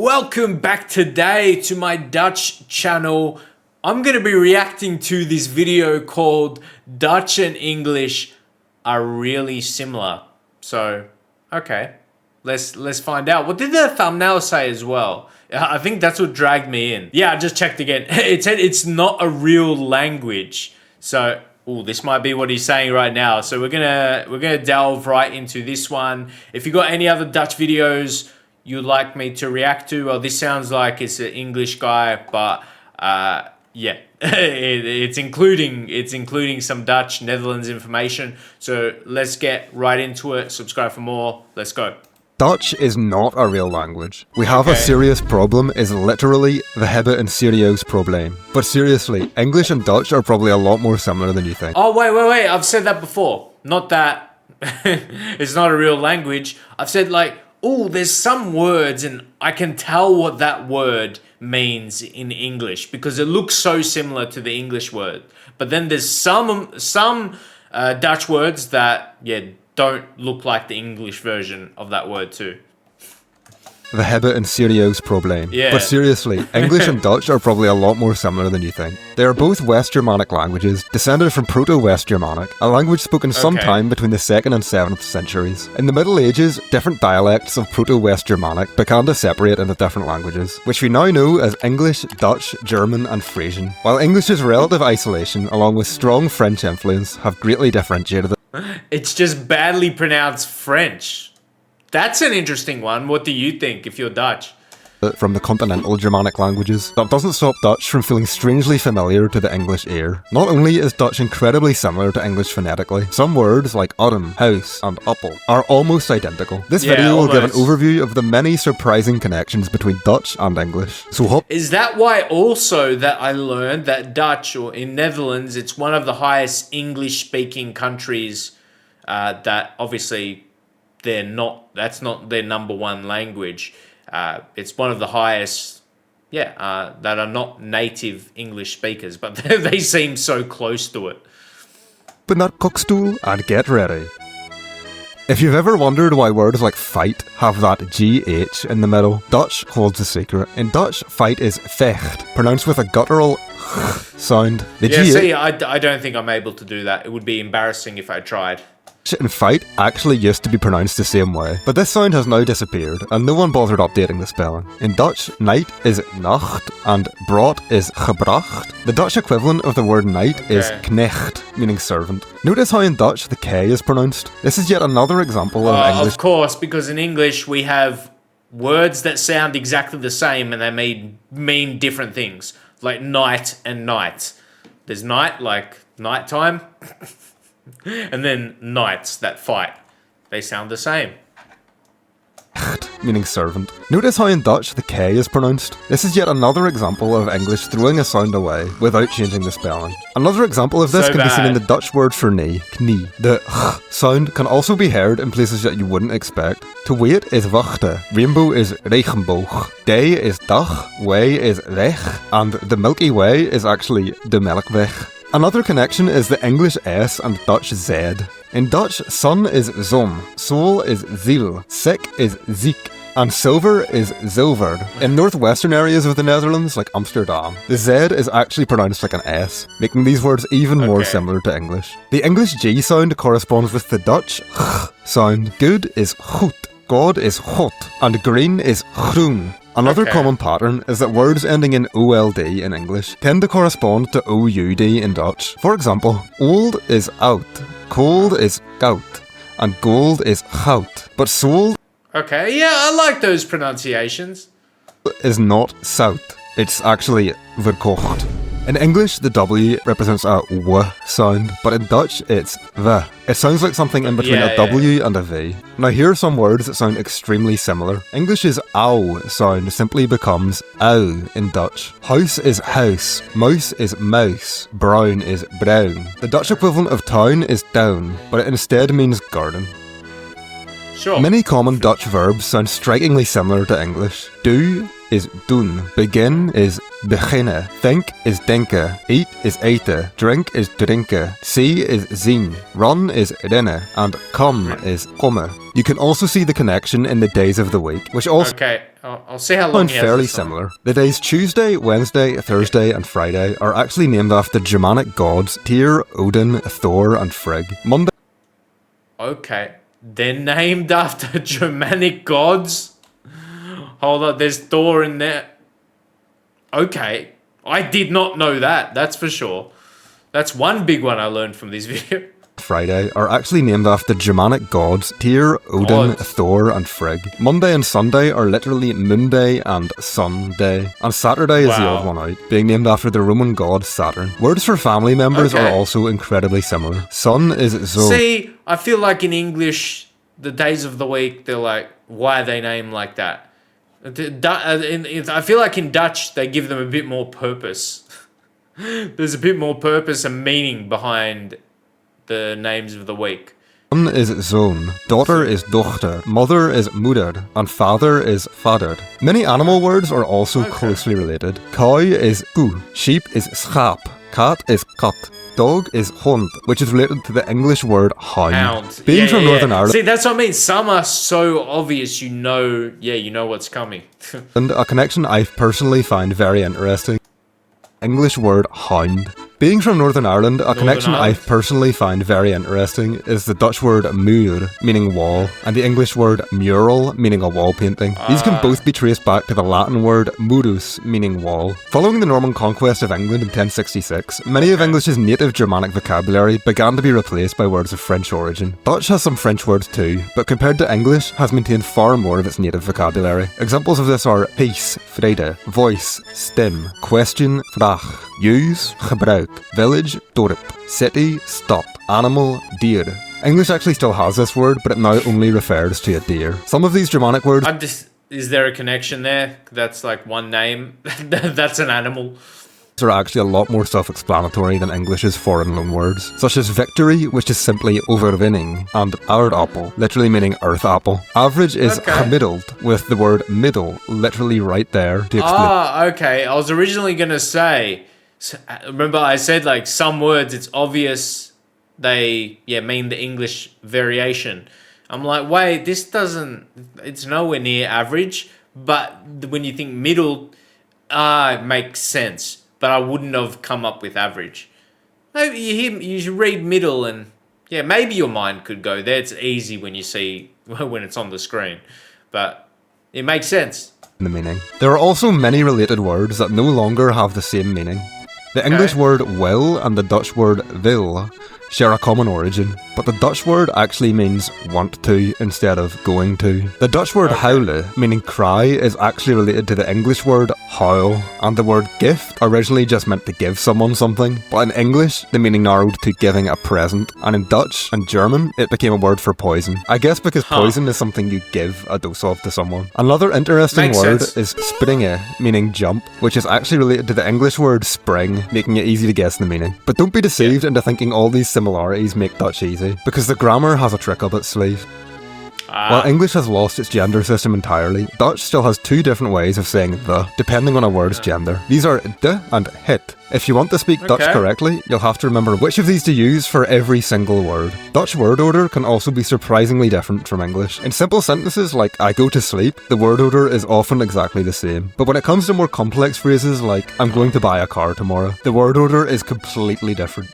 welcome back today to my Dutch channel. I'm going to be reacting to this video called Dutch and English are really similar. So, okay, let's find out. What did the thumbnail say as well? I think that's what dragged me in. Yeah, I just checked again. It said it's not a real language. So, this might be what he's saying right now. So we're gonna delve right into this one. If you got any other Dutch videos you'd like me to react to, well, this sounds like it's an English guy, but yeah, it's including some Dutch, Netherlands information. So let's get right into it. Subscribe for more. Let's go. Dutch is not a real language. We have a serious problem is literally we hebben een serieus probleem. But seriously, English and Dutch are probably a lot more similar than you think. Oh, wait. I've said that before. Not that it's not a real language. I've said like, there's some words and I can tell what that word means in English because it looks so similar to the English word. But then there's some Dutch words that, don't look like the English version of that word too. We hebben een serieus probleem. Yeah. But seriously, English and Dutch are probably a lot more similar than you think. They are both West Germanic languages, descended from Proto-West Germanic, a language spoken sometime between the 2nd and 7th centuries. In the Middle Ages, different dialects of Proto-West Germanic began to separate into different languages, which we now know as English, Dutch, German and Frisian. While English's relative isolation, along with strong French influence, have greatly differentiated it. It's just badly pronounced French. That's an interesting one. What do you think if you're Dutch? From the continental Germanic languages, that doesn't stop Dutch from feeling strangely familiar to the English ear. Not only is Dutch incredibly similar to English phonetically, some words like autumn, house, and appel are almost identical. This video will give an overview of the many surprising connections between Dutch and English. So is that why also that I learned that Dutch, or in Netherlands, it's one of the highest English-speaking countries that obviously that's not their number one language. It's one of the highest, that are not native English speakers, but they seem so close to it. Open that cookstool and get ready. If you've ever wondered why words like fight have that GH in the middle, Dutch holds the secret. In Dutch, fight is vecht, pronounced with a guttural sound. See, I don't think I'm able to do that. It would be embarrassing if I tried. And fight actually used to be pronounced the same way, but this sound has now disappeared, and no one bothered updating the spelling. In Dutch, night is nacht, and brood is gebracht. The Dutch equivalent of the word night is knecht, meaning servant. Notice how in Dutch the K is pronounced. This is yet another example of English. Of course, because in English we have words that sound exactly the same and they mean different things, like night and night. There's night, like nighttime. And then knights that fight. They sound the same. Meaning servant. Notice how in Dutch the K is pronounced. This is yet another example of English throwing a sound away without changing the spelling. Another example of this can be seen in the Dutch word for knee, knie. The sound can also be heard in places that you wouldn't expect. To wait is wachten, rainbow is regenboog, day is dag, way is weg, and the Milky Way is actually de Melkweg. Another connection is the English S and Dutch Z. In Dutch, sun is zon, soul is ziel, sick is ziek, and silver is zilver. In northwestern areas of the Netherlands, like Amsterdam, the Z is actually pronounced like an S, making these words even more similar to English. The English G sound corresponds with the Dutch sound. Good is goed, God is God, and green is groen. Another common pattern is that words ending in OLD in English tend to correspond to OUD in Dutch. For example, old is oud, cold is koud, and gold is goud. But soul I like those pronunciations. Is not zout. It's actually verkocht. In English, the W represents a W sound, but in Dutch, it's V. It sounds like something in between a W and a V. Now here are some words that sound extremely similar. English's ow sound simply becomes ow in Dutch. House is house, mouse is mouse, brown is brown. The Dutch equivalent of town is down, but it instead means garden. Sure. Many common Dutch verbs sound strikingly similar to English. Do is doen, begin is beginnen, think is denken, eat is eten, drink is drinken, see is zien, run is rennen, and come is komme. You can also see the connection in the days of the week, which also... Okay, I'll see how long Sound he has fairly this on. similar. The days Tuesday, Wednesday, Thursday, and Friday are actually named after Germanic gods Tyr, Odin, Thor, and Frigg. Monday Okay. They're named after Germanic gods? Hold on, there's Thor in there. Okay. I did not know that, that's for sure. That's one big one I learned from this video. Friday are actually named after Germanic gods Tyr, Odin, Gods. Thor, and Frigg. Monday and Sunday are literally Moon Day and Sun Day. And Saturday is the Wow. odd one out, being named after the Roman god Saturn. Words for family members are Okay. also incredibly similar. Sun is Zon. See, I feel like in English, the days of the week, they're like, why are they named like that? I feel like in Dutch, they give them a bit more purpose. There's a bit more purpose and meaning behind the names of the week. Son is zoon, daughter is dochter, mother is moeder, and father is vader. Many animal words are also closely related. Cow is koe, sheep is schaap, cat is kat, dog is hond, which is related to the English word hound. Hound. Being from Northern Ireland, See, that's what I mean. Some are so obvious, you know what's coming. a connection I personally find very interesting. English word hound. Being from Northern Ireland, a connection I Ireland? personally find very interesting is the Dutch word muur, meaning wall, and the English word mural, meaning a wall painting. These can both be traced back to the Latin word murus, meaning wall. Following the Norman conquest of England in 1066, many of English's native Germanic vocabulary began to be replaced by words of French origin. Dutch has some French words too, but compared to English, has maintained far more of its native vocabulary. Examples of this are peace, vrede, voice, stem, question, vraag, use, gebruik, village, dorp, city, stad, animal, dier. English actually still has this word, but it now only refers to a deer. Some of these Germanic words Is there a connection there? That's like one name. That's an animal. are actually a lot more self-explanatory than English's foreign loanwords, such as victory, which is simply overwinning, and aardappel, literally meaning earth apple. Average is gemiddeld, with the word middle literally right there to explain. Okay. I was originally going to say, remember I said like some words, it's obvious they mean the English variation. I'm like, wait, it's nowhere near average, but when you think middle, it makes sense. But I wouldn't have come up with average. Maybe you read middle and maybe your mind could go there. It's easy when you see when it's on the screen, but it makes sense. The meaning. There are also many related words that no longer have the same meaning. The English word will and the Dutch word wil share a common origin, but the Dutch word actually means want to instead of going to. The Dutch word huilen, meaning cry, is actually related to the English word howl, and the word gift originally just meant to give someone something, but in English, the meaning narrowed to giving a present, and in Dutch and German, it became a word for poison. I guess because poison is something you give a dose of to someone. Another interesting word is springe, meaning jump, which is actually related to the English word spring, making it easy to guess the meaning. But don't be deceived into thinking all these similarities make Dutch easy, because the grammar has a trick up its sleeve. While English has lost its gender system entirely, Dutch still has two different ways of saying the, depending on a word's gender. These are de and het. If you want to speak Dutch correctly, you'll have to remember which of these to use for every single word. Dutch word order can also be surprisingly different from English. In simple sentences like I go to sleep, the word order is often exactly the same. But when it comes to more complex phrases like I'm going to buy a car tomorrow, the word order is completely different.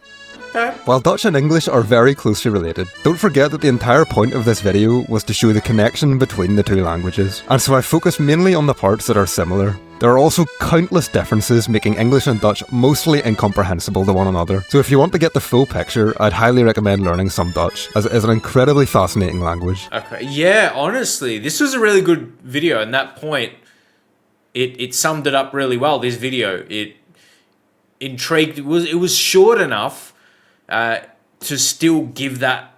While Dutch and English are very closely related, don't forget that the entire point of this video was to show the connection between the two languages, and so I focused mainly on the parts that are similar. There are also countless differences making English and Dutch mostly incomprehensible to one another, so if you want to get the full picture, I'd highly recommend learning some Dutch, as it is an incredibly fascinating language. Okay, yeah, honestly, this was a really good video, and that point, it summed it up really well, this video. It intrigued, it was short enough to still give that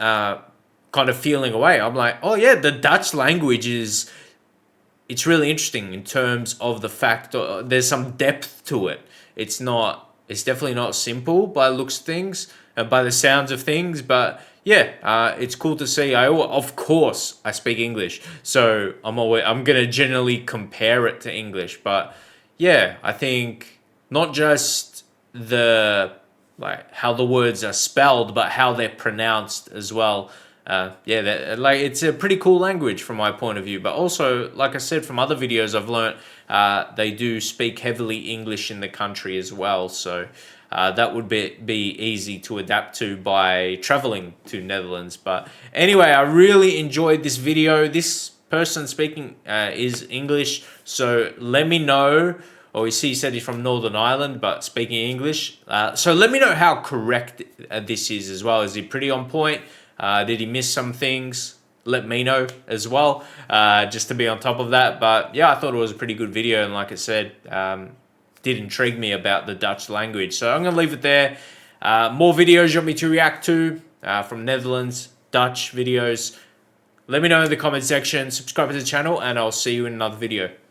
kind of feeling away. I'm like, oh yeah, the Dutch language it's really interesting in terms of the fact there's some depth to it. It's definitely not simple by the looks of things, by the sounds of things, but yeah, it's cool to see. Of course, I speak English, so I'm gonna generally compare it to English, but yeah, I think not just how the words are spelled, but how they're pronounced as well. like it's a pretty cool language from my point of view. But also, like I said, from other videos I've learnt, they do speak heavily English in the country as well. So that would be easy to adapt to by traveling to Netherlands. But anyway, I really enjoyed this video. This person speaking is English, so let me know. Or he said he's from Northern Ireland, but speaking English. So let me know how correct this is as well. Is he pretty on point? Did he miss some things? Let me know as well, just to be on top of that. But yeah, I thought it was a pretty good video, and like I said, did intrigue me about the Dutch language. So I'm going to leave it there. More videos you want me to react to from Netherlands, Dutch videos, let me know in the comment section, subscribe to the channel, and I'll see you in another video.